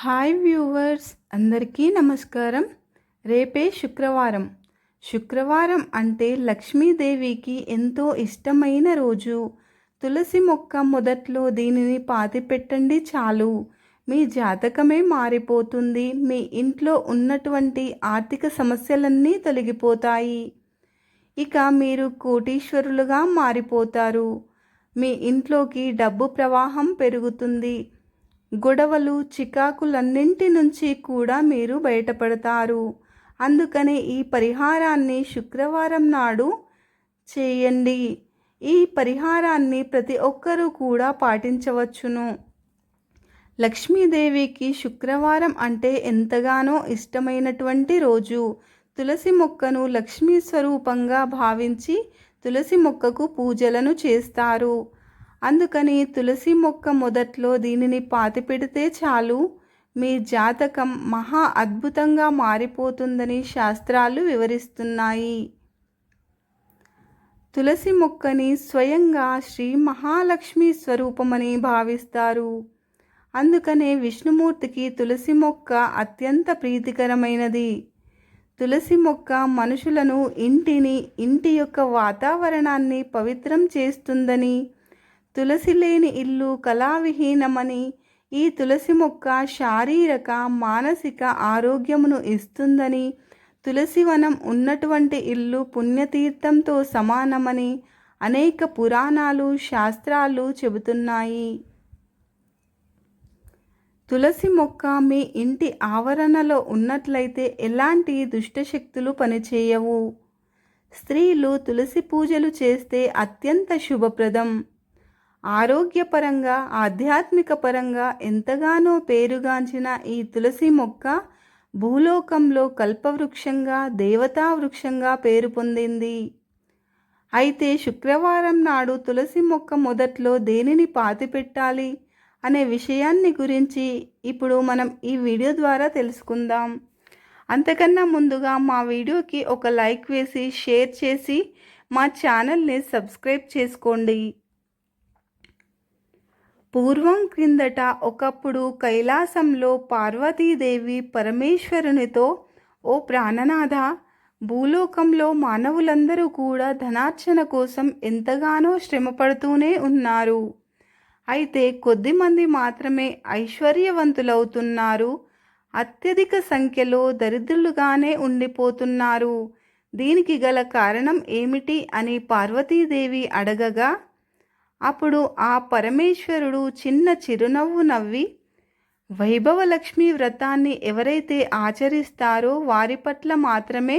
Hi viewers, అందరికీ నమస్కారం. రేపే శుక్రవారం. శుక్రవారం అంటే లక్ష్మీదేవికి ఎంతో ఇష్టమైన రోజు. తులసి మొక్క మొదట్లో దీనిని పాతిపెట్టండి చాలు, మీ జాతకమే మారిపోతుంది. మీ ఇంట్లో ఉన్నటువంటి ఆర్థిక సమస్యలన్నీ తొలగిపోతాయి. ఇక మీరు కోటీశ్వరులుగా మారిపోతారు. మీ ఇంట్లోకి డబ్బు ప్రవాహం పెరుగుతుంది. గొడవలు చికాకులన్నింటి నుంచి కూడా మీరు బయటపడతారు. అందుకనే ఈ పరిహారాన్ని శుక్రవారం నాడు చేయండి. ఈ పరిహారాన్ని ప్రతి ఒక్కరూ కూడా పాటించవచ్చును. లక్ష్మీదేవికి శుక్రవారం అంటే ఎంతగానో ఇష్టమైనటువంటి రోజు. తులసి మొక్కను లక్ష్మీ స్వరూపంగా భావించి తులసి మొక్కకు పూజలను చేస్తారు. అందుకని తులసి మొక్క మొదట్లో దీనిని పాతిపెడితే చాలు, మీ జాతకం మహా అద్భుతంగా మారిపోతుందని శాస్త్రాలు వివరిస్తున్నాయి. తులసి మొక్కని స్వయంగా శ్రీ మహాలక్ష్మి స్వరూపమని భావిస్తారు. అందుకనే విష్ణుమూర్తికి తులసి మొక్క అత్యంత ప్రీతికరమైనది. తులసి మొక్క మనుషులను, ఇంటి యొక్క వాతావరణాన్ని పవిత్రం చేస్తుందని, తులసి లేని ఇల్లు కళావిహీనమని, ఈ తులసి మొక్క శారీరక మానసిక ఆరోగ్యమును ఇస్తుందని, తులసి వనం ఉన్నటువంటి ఇల్లు పుణ్యతీర్థంతో సమానమని అనేక పురాణాలు, శాస్త్రాలు చెబుతున్నాయి. తులసి మొక్క మీ ఇంటి ఆవరణలో ఉన్నట్లయితే ఎలాంటి దుష్టశక్తులు పనిచేయవు. స్త్రీలు తులసి పూజలు చేస్తే అత్యంత శుభప్రదం. ఆరోగ్యపరంగా, ఆధ్యాత్మిక పరంగా ఎంతగానో పేరుగాంచిన ఈ తులసి మొక్క భూలోకంలో కల్పవృక్షంగా, దేవతా వృక్షంగా పేరు పొందింది. అయితే శుక్రవారం నాడు తులసి మొక్క మొదట్లో దేనిని పాతిపెట్టాలి అనే విషయాన్ని గురించి ఇప్పుడు మనం ఈ వీడియో ద్వారా తెలుసుకుందాం. అంతకన్నా ముందుగా మా వీడియోకి ఒక లైక్ వేసి, షేర్ చేసి మా ఛానల్ని సబ్స్క్రైబ్ చేసుకోండి. పూర్వం క్రిందట ఒకప్పుడు కైలాసంలో పార్వతీదేవి పరమేశ్వరునితో, ఓ ప్రాణనాథ, భూలోకంలో మానవులందరూ కూడా ధనార్జన కోసం ఎంతగానో శ్రమపడుతూనే ఉన్నారు. అయితే కొద్దిమంది మాత్రమే ఐశ్వర్యవంతులవుతున్నారు. అత్యధిక సంఖ్యలో దరిద్రులుగానే ఉండిపోతున్నారు. దీనికి గల కారణం ఏమిటి అని పార్వతీదేవి అడగగా, అప్పుడు ఆ పరమేశ్వరుడు చిన్న చిరునవ్వు నవ్వి, వైభవలక్ష్మి వ్రతాన్ని ఎవరైతే ఆచరిస్తారో వారి పట్ల మాత్రమే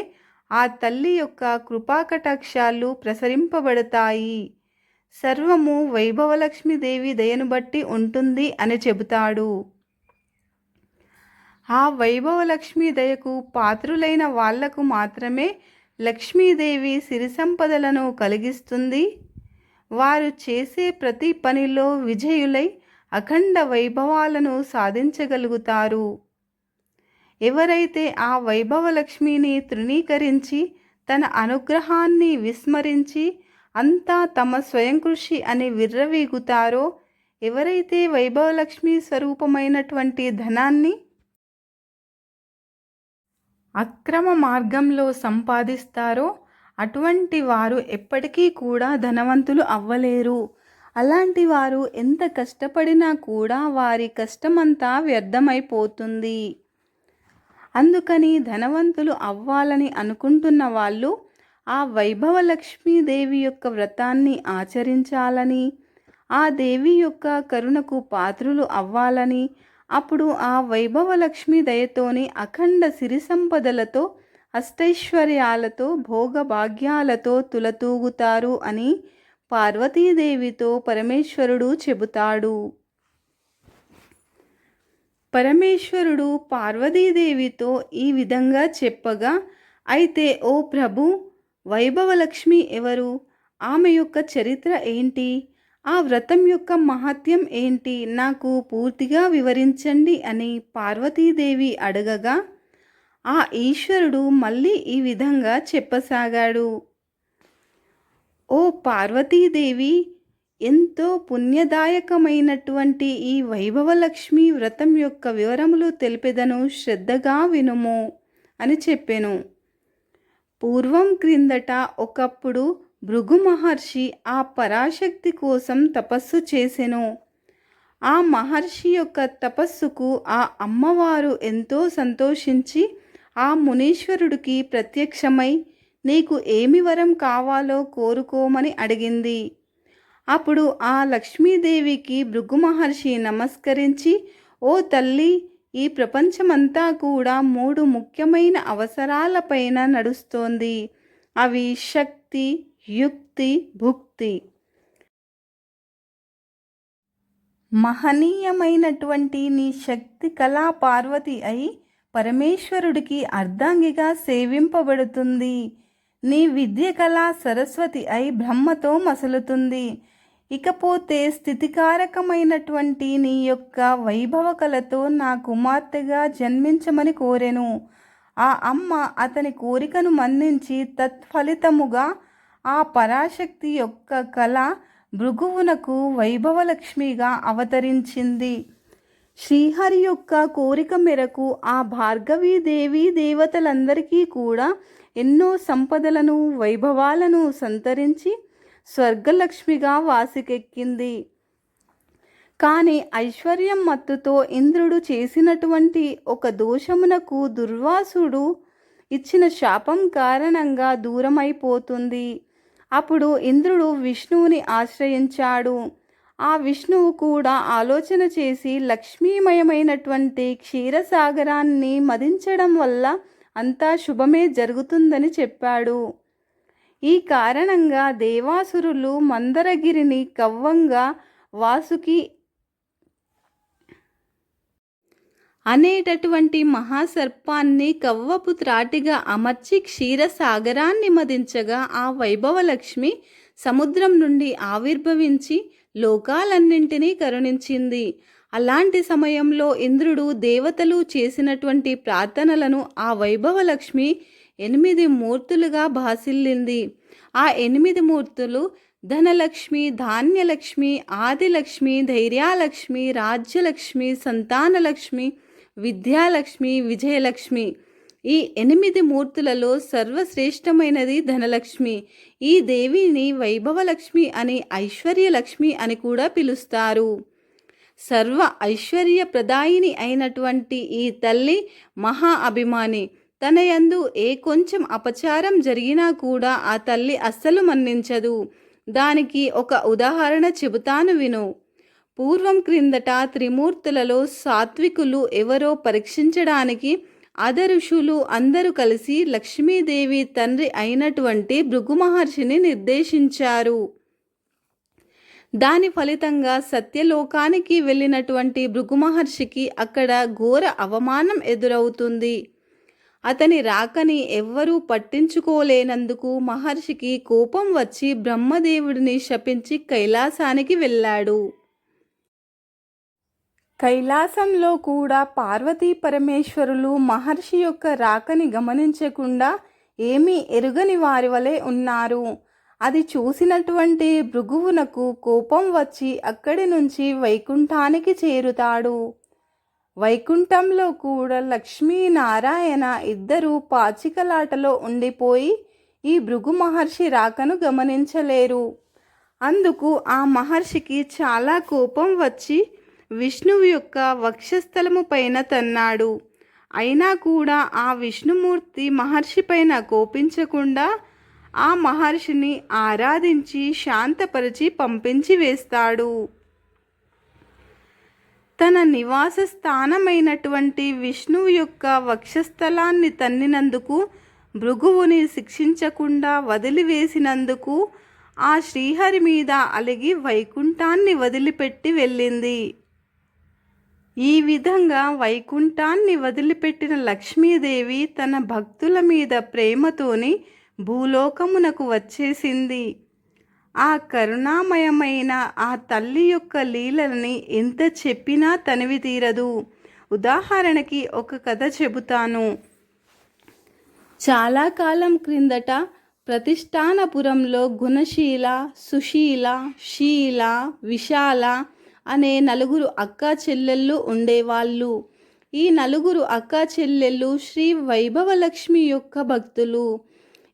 ఆ తల్లి యొక్క కృపాకటాక్షాలు ప్రసరింపబడతాయి. సర్వము వైభవలక్ష్మీదేవి దయను బట్టి ఉంటుంది అని చెబుతాడు. ఆ వైభవలక్ష్మీ దయకు పాత్రులైన వాళ్లకు మాత్రమే లక్ష్మీదేవి సిరి సంపదలను కలిగిస్తుంది. వారు చేసే ప్రతి పనిలో విజయులై అఖండ వైభవాలను సాధించగలుగుతారు. ఎవరైతే ఆ వైభవలక్ష్మిని తృణీకరించి తన అనుగ్రహాన్ని విస్మరించి అంతా తమ స్వయం కృషి అని విర్రవీగుతారో, ఎవరైతే వైభవలక్ష్మి స్వరూపమైనటువంటి ధనాన్ని అక్రమ మార్గంలో సంపాదిస్తారో అటువంటి వారు ఎప్పటికీ కూడా ధనవంతులు అవ్వలేరు. అలాంటి వారు ఎంత కష్టపడినా కూడా వారి కష్టమంతా వ్యర్థమైపోతుంది. అందుకని ధనవంతులు అవ్వాలని అనుకుంటున్న వాళ్ళు ఆ వైభవలక్ష్మీదేవి యొక్క వ్రతాన్ని ఆచరించాలని, ఆ దేవి యొక్క కరుణకు పాత్రులు అవ్వాలని, అప్పుడు ఆ వైభవలక్ష్మి దయతోని అఖండ సిరి సంపదలతో, అష్టైశ్వర్యాలతో, భోగభాగ్యాలతో తులతూగుతారు అని పార్వతీదేవితో పరమేశ్వరుడు చెబుతాడు. పరమేశ్వరుడు పార్వతీదేవితో ఈ విధంగా చెప్పగా, అయితే ఓ ప్రభు, వైభవలక్ష్మి ఎవరు? ఆమె యొక్క చరిత్ర ఏంటి? ఆ వ్రతం యొక్క మహత్యం ఏంటి? నాకు పూర్తిగా వివరించండి అని పార్వతీదేవి అడగగా, ఆ ఈశ్వరుడు మళ్ళీ ఈ విధంగా చెప్పసాగాడు. ఓ పార్వతీదేవి, ఎంతో పుణ్యదాయకమైనటువంటి ఈ వైభవలక్ష్మి వ్రతం యొక్క వివరములు తెలిపెదను, శ్రద్ధగా వినుము అని చెప్పెను. పూర్వం క్రిందట ఒకప్పుడు భృగు మహర్షి ఆ పరాశక్తి కోసం తపస్సు చేసెను. ఆ మహర్షి యొక్క తపస్సుకు ఆ అమ్మవారు ఎంతో సంతోషించి ఆ మునీశ్వరుడికి ప్రత్యక్షమై నీకు ఏమి వరం కావాలో కోరుకోమని అడిగింది. అప్పుడు ఆ లక్ష్మీదేవికి భృగు మహర్షి నమస్కరించి, ఓ తల్లి, ఈ ప్రపంచమంతా కూడా 3 ముఖ్యమైన అవసరాలపైన నడుస్తోంది. అవి శక్తి, యుక్తి, భుక్తి. మహనీయమైనటువంటి నీ శక్తి కళా పార్వతి అయి పరమేశ్వరుడికి అర్ధాంగిగా సేవింపబడుతుంది. నీ విద్య కళా సరస్వతి అయి బ్రహ్మతో మసలుతుంది. ఇకపోతే స్థితికారకమైనటువంటి నీ యొక్క వైభవ కళతో నా కుమార్తెగా జన్మించమని కోరెను. ఆ అమ్మ అతని కోరికను మన్నించి తత్ఫలితముగా ఆ పరాశక్తి యొక్క కళ భృగువునకు వైభవలక్ష్మిగా అవతరించింది. శ్రీహరి యొక్క కోరిక మేరకు ఆ భార్గవీదేవి దేవతలందరికీ కూడా ఎన్నో సంపదలను, వైభవాలను సంతరించి స్వర్గలక్ష్మిగా వాసికెక్కింది. కానీ ఐశ్వర్యం మత్తుతో ఇంద్రుడు చేసినటువంటి ఒక దోషమునకు దుర్వాసుడు ఇచ్చిన శాపం కారణంగా దూరమైపోతుంది. అప్పుడు ఇంద్రుడు విష్ణువుని ఆశ్రయించాడు. ఆ విష్ణువు కూడా ఆలోచన చేసి లక్ష్మీమయమైనటువంటి క్షీరసాగరాన్ని మదించడం వల్ల అంతా శుభమే జరుగుతుందని చెప్పాడు. ఈ కారణంగా దేవాసురులు మందరగిరిని కవ్వంగా వాసుకి అనేటటువంటి మహాసర్పాన్ని కవ్వపు త్రాటిగా అమర్చి క్షీరసాగరాన్ని మదించగా ఆ వైభవలక్ష్మి సముద్రం నుండి ఆవిర్భవించి లోకాలన్నింటినీ కరుణించింది. అలాంటి సమయంలో ఇంద్రుడు దేవతలు చేసినటువంటి ప్రార్థనలను ఆ వైభవలక్ష్మి 8 మూర్తులుగా భాసిల్లింది. ఆ 8 మూర్తులు ధనలక్ష్మి, ధాన్యలక్ష్మి, ఆదిలక్ష్మి, ధైర్యాలక్ష్మి, రాజ్యలక్ష్మి, సంతానలక్ష్మి, విద్యాలక్ష్మి, విజయలక్ష్మి. ఈ 8 మూర్తులలో సర్వశ్రేష్టమైనది ధనలక్ష్మి. ఈ దేవిని వైభవలక్ష్మి అని, ఐశ్వర్యలక్ష్మి అని కూడా పిలుస్తారు. సర్వ ఐశ్వర్య ప్రదాయిని అయినటువంటి ఈ తల్లి మహా అభిమాని. తన యందు ఏ కొంచెం అపచారం జరిగినా కూడా ఆ తల్లి అస్సలు మన్నించదు. దానికి ఒక ఉదాహరణ చెబుతాను విను. పూర్వం క్రిందట త్రిమూర్తులలో సాత్వికులు ఎవరో పరీక్షించడానికి అదఋషులు అందరూ కలిసి లక్ష్మీదేవి తండ్రి అయినటువంటి భృగు మహర్షిని నిర్దేశించారు. దాని ఫలితంగా సత్యలోకానికి వెళ్ళినటువంటి భృగు మహర్షికి అక్కడ ఘోర అవమానం ఎదురవుతుంది. అతని రాకని ఎవ్వరూ పట్టించుకోలేనందుకు మహర్షికి కోపం వచ్చి బ్రహ్మదేవుడిని శపించి కైలాసానికి వెళ్ళాడు. కైలాసంలో కూడా పార్వతీ పరమేశ్వరులు మహర్షి యొక్క రాకని గమనించకుండా ఏమీ ఎరుగని వారి వలె ఉన్నారు. అది చూసినటువంటి భృగువునకు కోపం వచ్చి అక్కడి నుంచి వైకుంఠానికి చేరుతాడు. వైకుంఠంలో కూడా లక్ష్మీనారాయణ ఇద్దరూ పాచికలాటలో ఉండిపోయి ఈ భృగు మహర్షి రాకను గమనించలేరు. అందుకు ఆ మహర్షికి చాలా కోపం వచ్చి విష్ణువు యొక్క వక్షస్థలము పైన తన్నాడు. అయినా కూడా ఆ విష్ణుమూర్తి మహర్షి పైన కోపించకుండా ఆ మహర్షిని ఆరాధించి శాంతపరిచి పంపించి వేస్తాడు. తన నివాస స్థానమైనటువంటి విష్ణువు యొక్క వక్షస్థలాన్ని తన్నినందుకు, భృగువుని శిక్షించకుండా వదిలివేసినందుకు ఆ శ్రీహరి మీద అలిగి వైకుంఠాన్ని వదిలిపెట్టి వెళ్ళింది. ఈ విధంగా వైకుంఠాన్ని వదిలిపెట్టిన లక్ష్మీదేవి తన భక్తుల మీద ప్రేమతోని భూలోకమునకు వచ్చేసింది. ఆ కరుణామయమైన ఆ తల్లి యొక్క లీలలని ఎంత చెప్పినా తనివి తీరదు. ఉదాహరణకి ఒక కథ చెబుతాను. చాలా కాలం క్రిందట ప్రతిష్టానపురంలో గుణశీల, సుశీల, శీల, విశాల అనే నలుగురు అక్కా చెల్లెళ్ళు ఉండేవాళ్ళు. ఈ నలుగురు అక్కా చెల్లెళ్ళు శ్రీ వైభవలక్ష్మి యొక్క భక్తులు.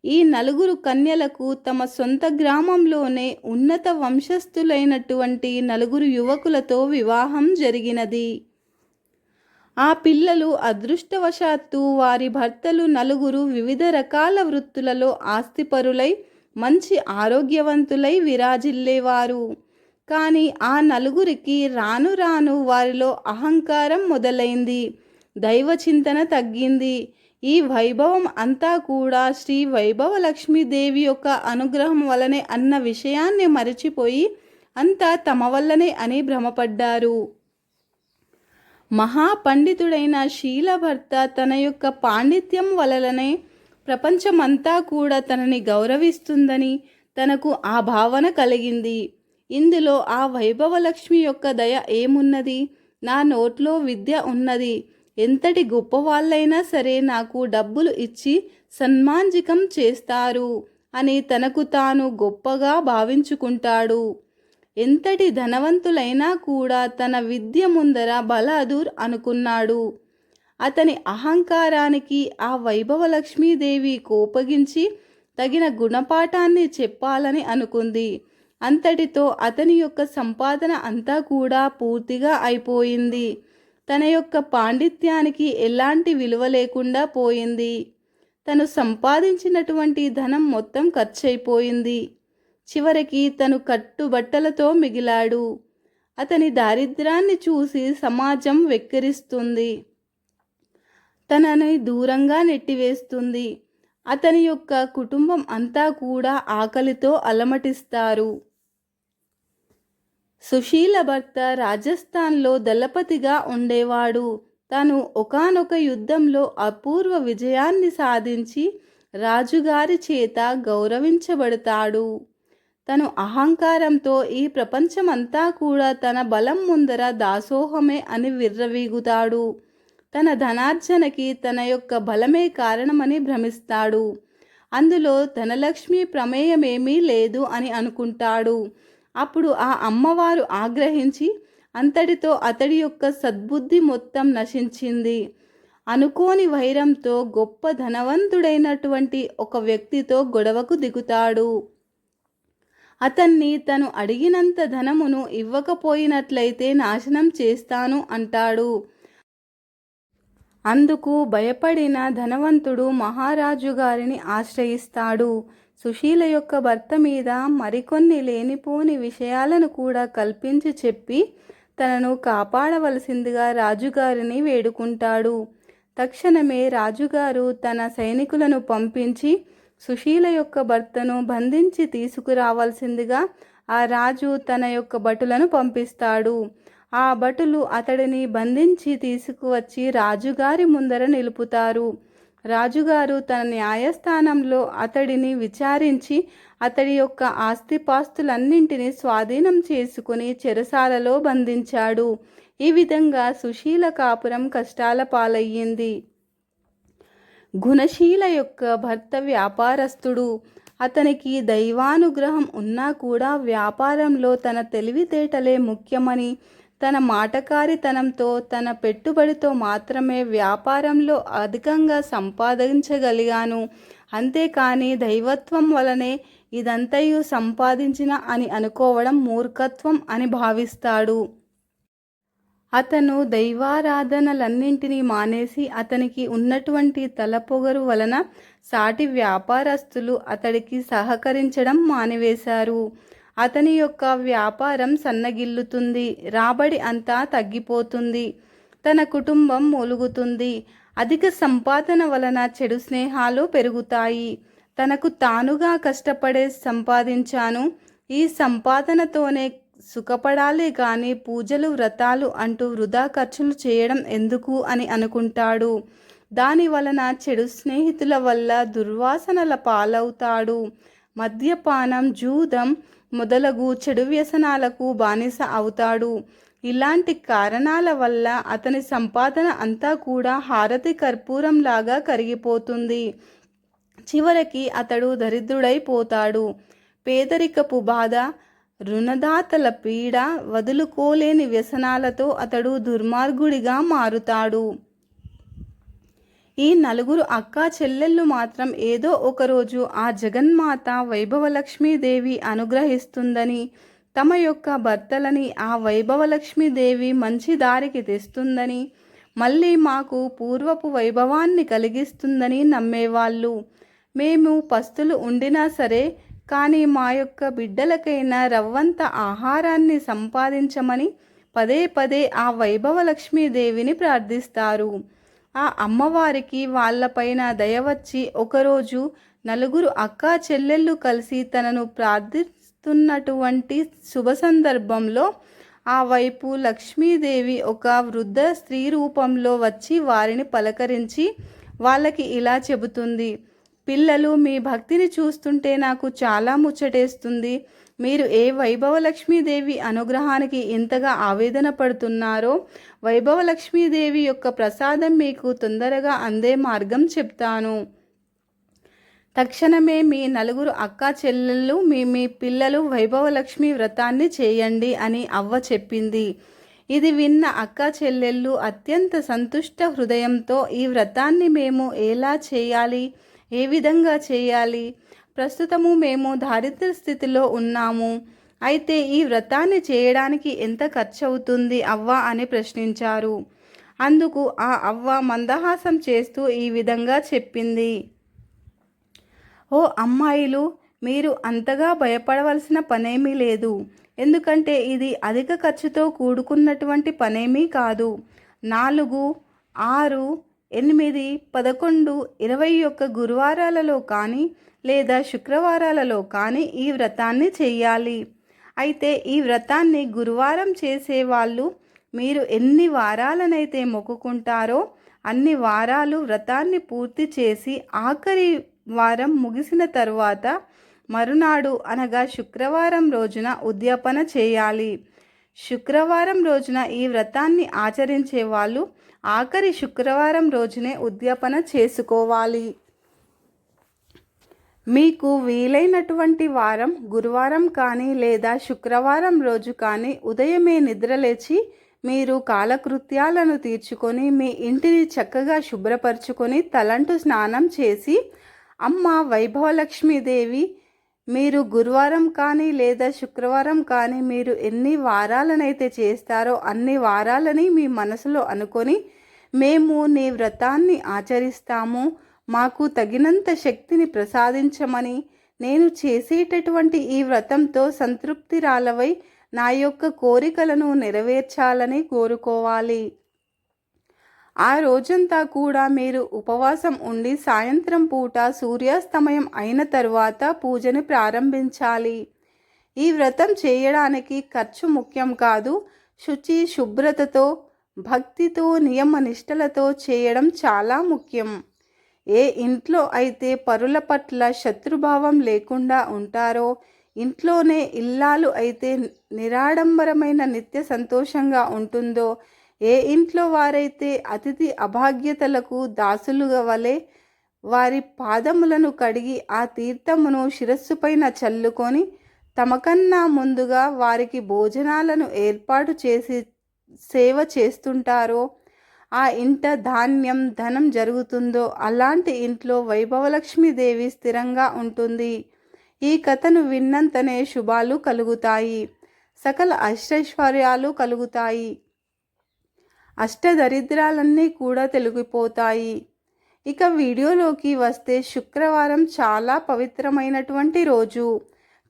ఈ నలుగురు కన్యలకు తమ సొంత గ్రామంలోనే ఉన్నత వంశస్థులైనటువంటి నలుగురు యువకులతో వివాహం జరిగినది. ఆ పిల్లలు అదృష్టవశాత్తు వారి భర్తలు నలుగురు వివిధ రకాల వృత్తులలో ఆస్తిపరులై మంచి ఆరోగ్యవంతులై విరాజిల్లేవారు. కానీ ఆ నలుగురికి రాను రాను వారిలో అహంకారం మొదలైంది, దైవచింతన తగ్గింది. ఈ వైభవం అంతా కూడా శ్రీ వైభవలక్ష్మీదేవి యొక్క అనుగ్రహం వలనే అన్న విషయాన్ని మరచిపోయి అంతా తమ వల్లనే అని భ్రమపడ్డారు. మహాపండితుడైన శీలభర్త తన యొక్క పాండిత్యం వలననే ప్రపంచమంతా కూడా తనని గౌరవిస్తుందని తనకు ఆ భావన కలిగింది. ఇందులో ఆ వైభవలక్ష్మి యొక్క దయ ఏమున్నది? నా నోట్లో విద్య ఉన్నది, ఎంతటి గొప్పవాళ్ళైనా సరే నాకు డబ్బులు ఇచ్చి సన్మాంజికం చేస్తారు అని తనకు తాను గొప్పగా భావించుకుంటాడు. ఎంతటి ధనవంతులైనా కూడా తన విద్య ముందర బలాదూర్ అనుకున్నాడు. అతని అహంకారానికి ఆ వైభవలక్ష్మీదేవి కోపగించి తగిన గుణపాఠాన్ని చెప్పాలని అనుకుంది. అంతటితో అతని యొక్క సంపాదన అంతా కూడా పూర్తిగా అయిపోయింది. తన యొక్క పాండిత్యానికి ఎలాంటి విలువ లేకుండా పోయింది. తను సంపాదించినటువంటి ధనం మొత్తం ఖర్చయిపోయింది. చివరికి తను కట్టుబట్టలతో మిగిలాడు. అతని దారిద్ర్యాన్ని చూసి సమాజం వెక్కిరిస్తుంది, తనని దూరంగా నెట్టివేస్తుంది. అతని యొక్క కుటుంబం అంతా కూడా ఆకలితో అలమటిస్తారు. సుశీల భర్త రాజస్థాన్లో దళపతిగా ఉండేవాడు. తను ఒకానొక యుద్ధంలో అపూర్వ విజయాన్ని సాధించి రాజుగారి చేత గౌరవించబడతాడు. తను అహంకారంతో ఈ ప్రపంచమంతా కూడా తన బలం ముందర దాసోహమే అని విర్రవీగుతాడు. తన ధనార్జనకి తన యొక్క బలమే కారణమని భ్రమిస్తాడు. అందులో ధనలక్ష్మి ప్రమేయమేమీ లేదు అని అనుకుంటాడు. అప్పుడు ఆ అమ్మవారు ఆగ్రహించి అంతటితో అతడి యొక్క సద్బుద్ధి మొత్తం నశించింది. అనుకోని వైరంతో గొప్ప ధనవంతుడైనటువంటి ఒక వ్యక్తితో గొడవకు దిగుతాడు. అతన్ని తను అడిగినంత ధనమును ఇవ్వకపోయినట్లయితే నాశనం చేస్తాను అంటాడు. అందుకు భయపడిన ధనవంతుడు మహారాజు గారిని ఆశ్రయిస్తాడు. సుశీల యొక్క భర్త మీద మరికొన్ని లేనిపోని విషయాలను కూడా కల్పించి చెప్పి తనను కాపాడవలసిందిగా రాజుగారిని వేడుకుంటాడు. తక్షణమే రాజుగారు తన సైనికులను పంపించి సుశీల యొక్క భర్తను బంధించి తీసుకురావాల్సిందిగా ఆ రాజు తన యొక్క భటులను పంపిస్తాడు. ఆ భటులు అతడిని బంధించి తీసుకువచ్చి రాజుగారి ముందర నిలుపుతారు. రాజుగారు తన న్యాయస్థానంలో అతడిని విచారించి అతడి యొక్క ఆస్తిపాస్తులన్నింటినీ స్వాధీనం చేసుకుని చెరసాలలో బంధించాడు. ఈ విధంగా సుశీల కాపురం కష్టాల పాలయ్యింది. గుణశీల యొక్క భర్త వ్యాపారస్తుడు. అతనికి దైవానుగ్రహం ఉన్నా కూడా వ్యాపారంలో తన తెలివితేటలే ముఖ్యమని, తన మాటకారితనంతో తన పెట్టుబడితో మాత్రమే వ్యాపారంలో అధికంగా సంపాదించగలిగాను, అంతేకాని దైవత్వం వలనే ఇదంతయు సంపాదించిన అని అనుకోవడం మూర్ఖత్వం అని భావిస్తాడు. అతను దైవారాధనలన్నింటినీ మానేసి అతనికి ఉన్నటువంటి తలపొగరు వలన సాటి వ్యాపారస్తులు అతడికి సహకరించడం మానివేశారు. అతని యొక్క వ్యాపారం సన్నగిల్లుతుంది, రాబడి అంతా తగ్గిపోతుంది, తన కుటుంబం మూలుగుతుంది. అధిక సంపాదన వలన చెడు స్నేహాలు పెరుగుతాయి. తనకు తానుగా కష్టపడే సంపాదించాను, ఈ సంపాదనతోనే సుఖపడాలి కానీ పూజలు వ్రతాలు అంటూ వృధా ఖర్చులు చేయడం ఎందుకు అని అనుకుంటాడు. దాని వలన చెడు స్నేహితుల వల్ల దుర్వాసనల పాలవుతాడు. మద్యపానం, జూదం మొదలగు చెడు వ్యసనాలకు బానిస అవుతాడు. ఇలాంటి కారణాల వల్ల అతని సంపాదన అంతా కూడా హారతి కర్పూరంలాగా కరిగిపోతుంది. చివరికి అతడు దరిద్రుడైపోతాడు. పేదరికపు బాధ, రుణదాతల పీడ, వదులుకోలేని వ్యసనాలతో అతడు దుర్మార్గుడిగా మారుతాడు. ఈ నలుగురు అక్కా చెల్లెళ్ళు మాత్రం ఏదో ఒకరోజు ఆ జగన్మాత వైభవలక్ష్మీదేవి అనుగ్రహిస్తుందని, తమ యొక్క భర్తలని ఆ వైభవలక్ష్మీదేవి మంచి దారికి తెస్తుందని, మళ్ళీ మాకు పూర్వపు వైభవాన్ని కలిగిస్తుందని నమ్మేవాళ్ళు. మేము పస్తులు ఉండినా సరే కానీ మా యొక్క బిడ్డలకైనా రవ్వంత ఆహారాన్ని సంపాదించమని పదే పదే ఆ వైభవలక్ష్మీదేవిని ప్రార్థిస్తారు. ఆ అమ్మవారికి వాళ్ళపైన దయవచ్చి ఒకరోజు నలుగురు అక్కా చెల్లెళ్ళు కలిసి తనను ప్రార్థిస్తున్నటువంటి శుభ సందర్భంలో ఆ వైపు లక్ష్మీదేవి ఒక వృద్ధ స్త్రీ రూపంలో వచ్చి వారిని పలకరించి వాళ్ళకి ఇలా చెబుతుంది: పిల్లలు, మీ భక్తిని చూస్తుంటే నాకు చాలా ముచ్చటేస్తుంది. మీరు ఏ వైభవలక్ష్మీదేవి అనుగ్రహానికి ఇంతగా ఆవేదన పడుతున్నారో వైభవలక్ష్మీదేవి యొక్క ప్రసాదం మీకు తొందరగా అందే మార్గం చెప్తాను. తక్షణమే మీ నలుగురు అక్కా చెల్లెళ్ళు మీ పిల్లలు వైభవలక్ష్మి వ్రతాన్ని చేయండి అని అవ్వ చెప్పింది. ఇది విన్న అక్కా చెల్లెళ్ళు అత్యంత సంతుష్ట హృదయంతో ఈ వ్రతాన్ని మేము ఎలా చేయాలి, ఏ విధంగా చేయాలి, ప్రస్తుతము మేము దారిద్ర్య స్థితిలో ఉన్నాము, అయితే ఈ వ్రతాన్ని చేయడానికి ఎంత ఖర్చు అవుతుంది అవ్వ అని ప్రశ్నించారు. అందుకు ఆ అవ్వ మందహాసం చేస్తూ ఈ విధంగా చెప్పింది: ఓ అమ్మాయిలు, మీరు అంతగా భయపడవలసిన పనేమీ లేదు. ఎందుకంటే ఇది అధిక ఖర్చుతో కూడుకున్నటువంటి పనేమీ కాదు. 4, 6, 8, 11, 21 గురువారాలలో కానీ లేదా శుక్రవారాలలో కానీ ఈ వ్రతాన్ని చెయ్యాలి. అయితే ఈ వ్రతాన్ని గురువారం చేసేవాళ్ళు మీరు ఎన్ని వారాలనైతే మొక్కుకుంటారో అన్ని వారాలు వ్రతాన్ని పూర్తి చేసి ఆఖరి వారం ముగిసిన తర్వాత మరునాడు అనగా శుక్రవారం రోజున ఉద్యాపన చేయాలి. శుక్రవారం రోజున ఈ వ్రతాన్ని ఆచరించే వాళ్ళు ఆఖరి శుక్రవారం రోజునే ఉద్యాపన చేసుకోవాలి. మీకు వీలైనటువంటి వారం గురువారం కానీ లేదా శుక్రవారం రోజు కానీ ఉదయమే నిద్రలేచి మీరు కాలకృత్యాలను తీర్చుకొని మీ ఇంటిని చక్కగా శుభ్రపరచుకొని తలంటు స్నానం చేసి, అమ్మ వైభవలక్ష్మీదేవి, మీరు గురువారం కానీ లేదా శుక్రవారం కానీ మీరు ఎన్ని వారాలనైతే చేస్తారో అన్ని వారాలని మీ మనసులో అనుకొని, మేము నీ వ్రతాన్ని ఆచరిస్తాము, మాకు తగినంత శక్తిని ప్రసాదించమని, నేను చేసేటటువంటి ఈ వ్రతంతో సంతృప్తిరాలవై నా యొక్క కోరికలను నెరవేర్చాలని కోరుకోవాలి. ఆ రోజంతా కూడా మీరు ఉపవాసం ఉండి సాయంత్రం పూట సూర్యాస్తమయం అయిన తరువాత పూజను ప్రారంభించాలి. ఈ వ్రతం చేయడానికి ఖర్చు ముఖ్యం కాదు, శుచి శుభ్రతతో భక్తితో నియమ నిష్టలతో చేయడం చాలా ముఖ్యం. ఏ ఇంట్లో అయితే పరుల పట్ల శత్రుభావం లేకుండా ఉంటారో, ఇంట్లోనే ఇల్లాలు అయితే నిరాడంబరమైన నిత్య సంతోషంగా ఉంటుందో, ఏ ఇంట్లో వారైతే అతిథి అభాగ్యతలకు దాసులుగా వలె వారి పాదములను కడిగి ఆ తీర్థమును శిరస్సుపైన చల్లుకొని తమకన్నా ముందుగా వారికి భోజనాలను ఏర్పాటు చేసి సేవ చేస్తుంటారో, ఆ ఇంట ధాన్యం ధనం జరుగుతుందో అలాంటి ఇంట్లో వైభవలక్ష్మీదేవి స్థిరంగా ఉంటుంది. ఈ కథను విన్నంతనే శుభాలు కలుగుతాయి, సకల అష్టైశ్వర్యాలు కలుగుతాయి, అష్టదరిద్రాలన్నీ కూడా తొలగిపోతాయి. ఇక వీడియోలోకి వస్తే శుక్రవారం చాలా పవిత్రమైనటువంటి రోజు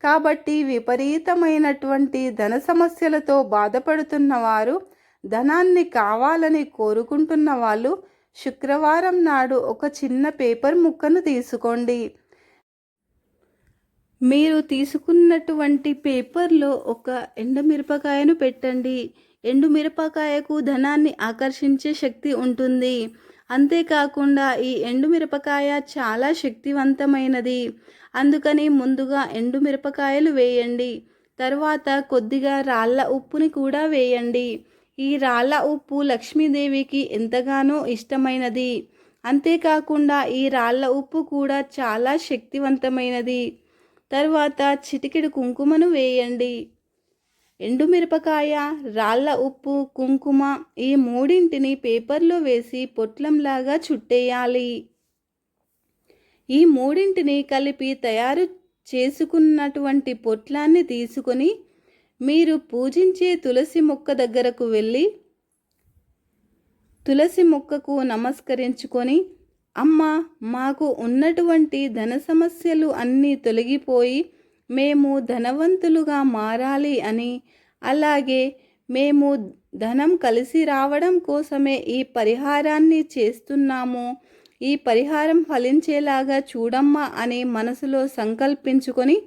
కాబట్టి విపరీతమైనటువంటి ధన సమస్యలతో బాధపడుతున్న వారు, ధనాన్ని కావాలని కోరుకుంటున్న వాళ్ళు శుక్రవారం నాడు ఒక చిన్న పేపర్ ముక్కను తీసుకోండి. మీరు తీసుకున్నటువంటి పేపర్లో ఒక ఎండుమిరపకాయను పెట్టండి. ఎండుమిరపకాయకు ధనాన్ని ఆకర్షించే శక్తి ఉంటుంది. అంతేకాకుండా ఈ ఎండుమిరపకాయ చాలా శక్తివంతమైనది. అందుకని ముందుగా ఎండుమిరపకాయలు వేయండి. తర్వాత కొద్దిగా రాళ్ళ ఉప్పుని కూడా వేయండి. ఈ రాళ్ళ ఉప్పు లక్ష్మీదేవికి ఎంతగానో ఇష్టమైనది. అంతేకాకుండా ఈ రాళ్ళ ఉప్పు కూడా చాలా శక్తివంతమైనది. తర్వాత చిటికెడు కుంకుమను వేయండి. ఎండుమిరపకాయ, రాళ్ళ ఉప్పు, కుంకుమ ఈ మూడింటిని పేపర్లో వేసి పొట్లంలాగా చుట్టేయాలి. ఈ మూడింటిని కలిపి తయారు చేసుకున్నటువంటి పొట్లాన్ని తీసుకొని మీరు పూజించే తులసి మొక్క దగ్గరకు వెళ్ళి తులసి మొక్కకు నమస్కరించుకొని, అమ్మ, మాకు ఉన్నటువంటి ధన సమస్యలు అన్నీ తొలగిపోయి మేము ధనవంతులుగా మారాలి అని, అలాగే మేము ధనం కలిసి రావడం కోసమే ఈ పరిహారాన్ని చేస్తున్నాము, ఈ పరిహారం ఫలించేలాగా చూడమ్మా అని మనసులో సంకల్పించుకొని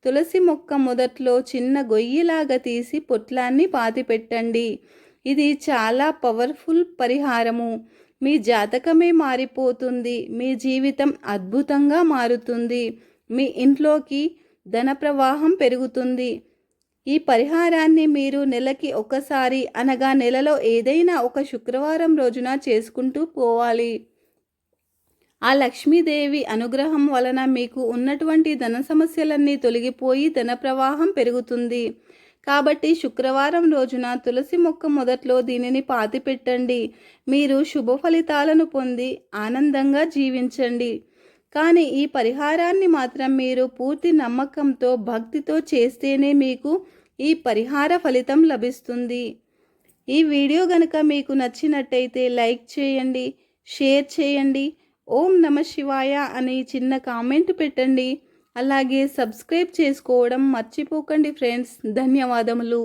తులసి మొక్క మొదట్లో చిన్న గొయ్యిలాగా తీసి పొట్లాన్ని పాతిపెట్టండి. ఇది చాలా పవర్ఫుల్ పరిహారము. మీ జాతకమే మారిపోతుంది. మీ జీవితం అద్భుతంగా మారుతుంది. మీ ఇంట్లోకి ధన ప్రవాహం పెరుగుతుంది. ఈ పరిహారాన్ని మీరు నెలకి ఒకసారి అనగా నెలలో ఏదైనా ఒక శుక్రవారం రోజున చేసుకుంటూ పోవాలి. ఆ లక్ష్మీదేవి అనుగ్రహం వలన మీకు ఉన్నటువంటి ధన సమస్యలన్నీ తొలగిపోయి ధన ప్రవాహం పెరుగుతుంది. కాబట్టి శుక్రవారం రోజున తులసి మొక్క మొదట్లో దీనిని పాతిపెట్టండి. మీరు శుభ ఫలితాలను పొంది ఆనందంగా జీవించండి. కానీ ఈ పరిహారాన్ని మాత్రం మీరు పూర్తి నమ్మకంతో భక్తితో చేస్తేనే మీకు ఈ పరిహార ఫలితం లభిస్తుంది. ఈ వీడియో గనుక మీకు నచ్చినట్టయితే లైక్ చేయండి, షేర్ చేయండి, ఓం నమ శివాయ అని చిన్న కామెంట్ పెట్టండి. అలాగే సబ్స్క్రైబ్ చేసుకోవడం మర్చిపోకండి ఫ్రెండ్స్. ధన్యవాదములు.